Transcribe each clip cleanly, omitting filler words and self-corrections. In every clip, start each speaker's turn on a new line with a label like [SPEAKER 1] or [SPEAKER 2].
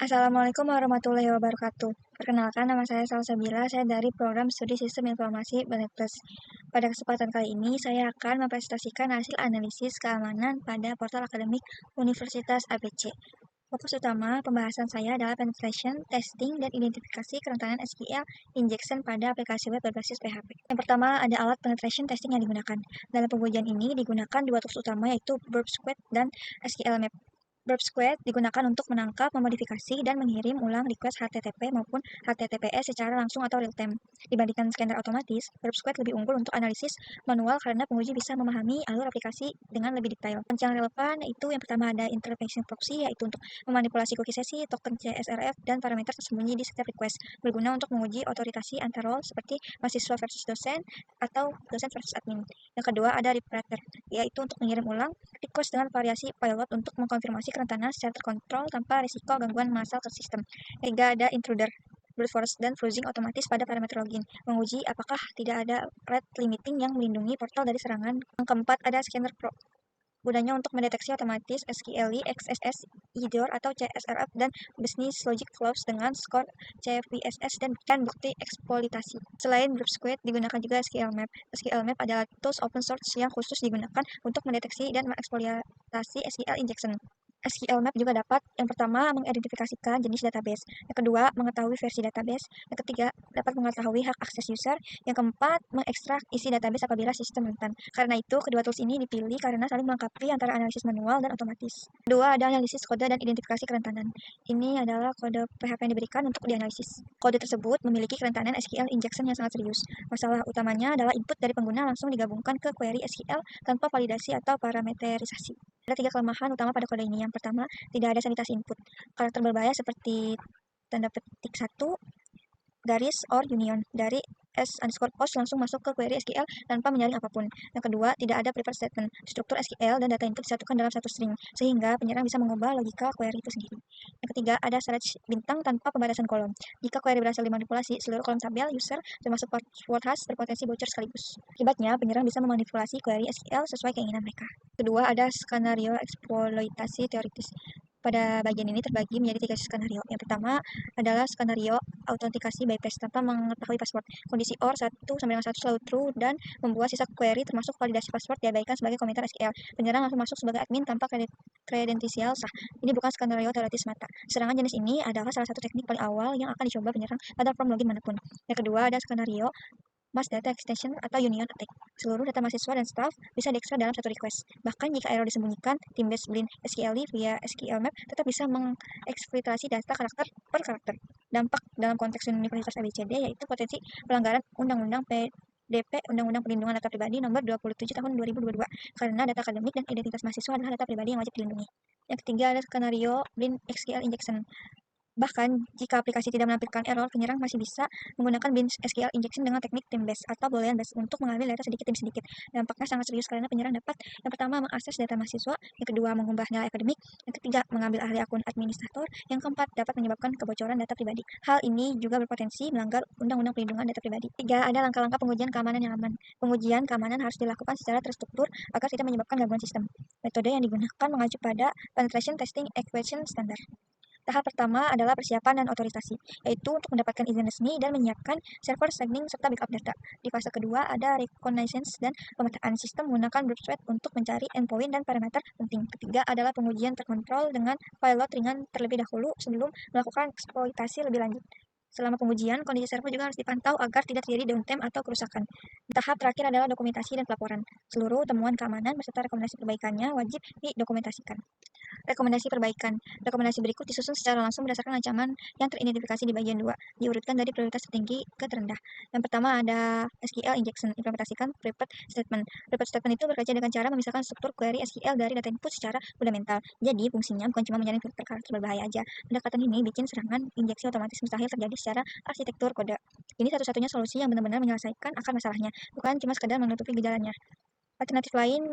[SPEAKER 1] Assalamualaikum warahmatullahi wabarakatuh. Perkenalkan, nama saya Salsabila, saya dari program studi Sistem Informasi Balikpres. Pada kesempatan kali ini, saya akan mempresentasikan hasil analisis keamanan pada portal akademik Universitas ABC. Fokus utama pembahasan saya adalah penetration, testing, dan identifikasi kerentanan SQL injection pada aplikasi web berbasis PHP. Yang pertama, ada alat penetration testing yang digunakan. Dalam pengujian ini digunakan dua tools utama, yaitu Burp Squad dan SQL Map. Burp Squad digunakan untuk menangkap, memodifikasi, dan mengirim ulang request HTTP maupun HTTPS secara langsung atau real-time. Dibandingkan scanner otomatis, Burp Squad lebih unggul untuk analisis manual karena penguji bisa memahami alur aplikasi dengan lebih detail. Yang relevan yaitu yang pertama ada intervention proxy, yaitu untuk memanipulasi cookie sesi, token CSRF, dan parameter tersembunyi di setiap request, berguna untuk menguji otoritasi antar role seperti mahasiswa versus dosen atau dosen versus admin. Yang kedua ada reparator, yaitu untuk mengirim ulang request dengan variasi pilot untuk mengkonfirmasi kerentanan secara terkontrol tanpa risiko gangguan massal ke sistem. Ketiga ada intruder, brute force, dan fuzing otomatis pada parameter login, menguji apakah tidak ada rate limiting yang melindungi portal dari serangan. Yang keempat ada scanner pro, gunanya untuk mendeteksi otomatis SQLi, XSS, EDOR atau CSRF dan business logic flows dengan skor CVSS dan bukti eksploitasi. Selain Burp Squad, digunakan juga SQL Map. SQL Map adalah tools open source yang khusus digunakan untuk mendeteksi dan mengeksploitasi SQL injection. SQL Map juga dapat yang pertama mengidentifikasikan jenis database, yang kedua mengetahui versi database, yang ketiga dapat mengetahui hak akses user, yang keempat mengekstrak isi database apabila sistem rentan. Karena itu, kedua tools ini dipilih karena saling melengkapi antara analisis manual dan otomatis. Kedua ada analisis kode dan identifikasi kerentanan. Ini adalah kode PHP yang diberikan untuk dianalisis. Kode tersebut memiliki kerentanan SQL injection yang sangat serius. Masalah utamanya adalah input dari pengguna langsung digabungkan ke query SQL tanpa validasi atau parameterisasi. Ada tiga kelemahan utama pada kode ini. Yang pertama, tidak ada sanitasi input. Karakter berbahaya seperti tanda petik 1, garis, or union dari s_post langsung masuk ke query SQL tanpa menyaring apapun. Yang kedua, tidak ada private statement. Struktur SQL dan data input disatukan dalam satu string, sehingga penyerang bisa mengubah logika query itu sendiri. Yang ketiga, ada search bintang tanpa pembatasan kolom. Jika query berhasil dimanipulasi, seluruh kolom tabel user termasuk password hash berpotensi bocor sekaligus. Akibatnya, penyerang bisa memanipulasi query SQL sesuai keinginan mereka. Kedua, ada skenario eksploitasi teoritis. Pada bagian ini terbagi menjadi tiga skenario. Yang pertama adalah skenario autentikasi bypass tanpa mengetahui password. Kondisi OR 1 sama dengan 1 selalu true dan membuat sisa query termasuk validasi password diabaikan sebagai komentar SQL. Penyerang langsung masuk sebagai admin tanpa kredensial sah. Ini bukan skenario teoritis mata. Serangan jenis ini adalah salah satu teknik paling awal yang akan dicoba penyerang pada form login manapun. Yang kedua ada skenario mass data extension atau union attack. Seluruh data mahasiswa dan staff bisa diekstrak dalam satu request. Bahkan jika error disembunyikan, tim base blind SQLi via SQL Map tetap bisa mengeksploitasi data karakter per karakter. Dampak dalam konteks Universitas ABCD yaitu potensi pelanggaran Undang-Undang PDP Undang-Undang Perlindungan Data Pribadi Nomor 27 Tahun 2022 karena data akademik dan identitas mahasiswa adalah data pribadi yang wajib dilindungi. Yang ketiga ada skenario blind SQL injection. Bahkan jika aplikasi tidak menampilkan error, penyerang masih bisa menggunakan bin SQL injection dengan teknik team based atau boolean based untuk mengambil data sedikit demi sedikit. Dampaknya sangat serius karena penyerang dapat yang pertama mengakses data mahasiswa, yang kedua mengubah nilai akademik, yang ketiga mengambil alih akun administrator, yang keempat dapat menyebabkan kebocoran data pribadi. Hal ini juga berpotensi melanggar Undang-Undang Perlindungan Data Pribadi. Tiga, ada langkah-langkah pengujian keamanan yang aman. Pengujian keamanan harus dilakukan secara terstruktur agar tidak menyebabkan gangguan sistem. Metode yang digunakan mengacu pada penetration testing equation standar. Tahap pertama adalah persiapan dan otorisasi, yaitu untuk mendapatkan izin resmi dan menyiapkan server staging serta backup data. Di fase kedua ada reconnaissance dan pemetaan sistem menggunakan Burp Suite untuk mencari endpoint dan parameter penting. Ketiga adalah pengujian terkontrol dengan pilot ringan terlebih dahulu sebelum melakukan eksploitasi lebih lanjut. Selama pengujian, kondisi server juga harus dipantau agar tidak terjadi downtime atau kerusakan. Tahap terakhir adalah dokumentasi dan pelaporan. Seluruh temuan keamanan beserta rekomendasi perbaikannya wajib didokumentasikan. Rekomendasi perbaikan. Rekomendasi berikut disusun secara langsung berdasarkan ancaman yang teridentifikasi di bagian 2, diurutkan dari prioritas tertinggi ke terendah. Yang pertama ada SQL injection, implementasikan prepared statement. Prepared statement itu bekerja dengan cara memisahkan struktur query SQL dari data input secara fundamental. Jadi, fungsinya bukan cuma menjaring filter karakter berbahaya aja. Pendekatan ini bikin serangan injeksi otomatis mustahil terjadi secara arsitektur kode. Ini satu-satunya solusi yang benar-benar menyelesaikan akar masalahnya, bukan cuma sekadar menutupi gejalanya. Alternatif lain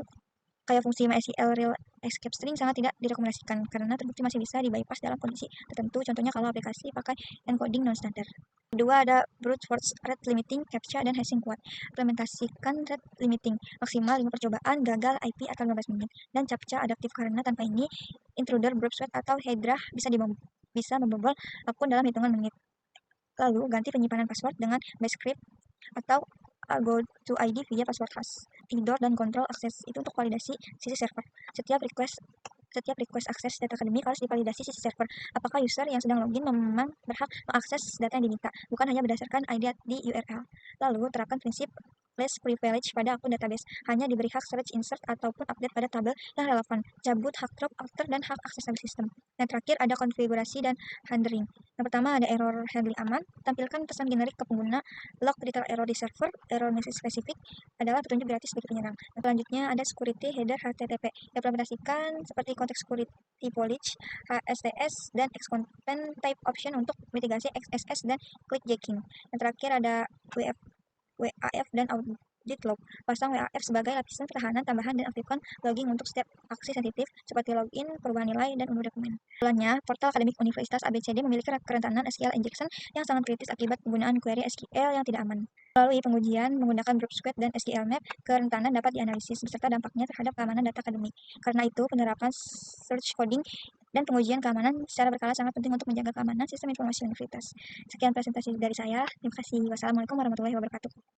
[SPEAKER 1] kayak fungsi MySQL Real Escape String sangat tidak direkomendasikan karena terbukti masih bisa di-bypass dalam kondisi tertentu, contohnya kalau aplikasi pakai encoding non-standard. Kedua ada brute force rate limiting, CAPTCHA, dan hashing kuat. Implementasikan rate limiting, maksimal 5 percobaan, gagal IP atau 15 menit, dan CAPTCHA adaptif karena tanpa ini intruder, burp sweat, atau Hydra bisa dibom. bisa membobol akun dalam hitungan menit. Lalu, ganti penyimpanan password dengan Bscript atau GoToID via password khas. Tidur dan kontrol akses itu untuk validasi sisi server. Setiap request akses data akademik harus divalidasi sisi server. Apakah user yang sedang login memang berhak mengakses data yang diminta, bukan hanya berdasarkan ID di URL. Lalu, terapkan prinsip less privilege pada akun database. Hanya diberi hak search, insert, ataupun update pada tabel yang relevan. Cabut hak drop, alter, dan hak akses dari sistem. Yang terakhir ada konfigurasi dan handling. Yang pertama ada error handling aman. Tampilkan pesan generik ke pengguna, log detail error di server, error message spesifik adalah petunjuk gratis bagi penyerang. Yang selanjutnya ada security header HTTP. Implementasikan seperti context security policy, HSTS, dan XContent type option untuk mitigasi XSS dan clickjacking. Yang terakhir ada WAF dan audit log. Pasang WAF sebagai lapisan pertahanan tambahan dan aktifkan logging untuk setiap aksi sensitif seperti login, perubahan nilai, dan unduh dokumen. Kesimpulannya, portal akademik Universitas ABCD memiliki kerentanan SQL injection yang sangat kritis akibat penggunaan query SQL yang tidak aman. Melalui pengujian menggunakan Group Squad dan SQL Map, kerentanan dapat dianalisis beserta dampaknya terhadap keamanan data akademik. Karena itu, penerapan search coding dan pengujian keamanan secara berkala sangat penting untuk menjaga keamanan sistem informasi universitas. Sekian presentasi dari saya. Terima kasih. Wassalamualaikum warahmatullahi wabarakatuh.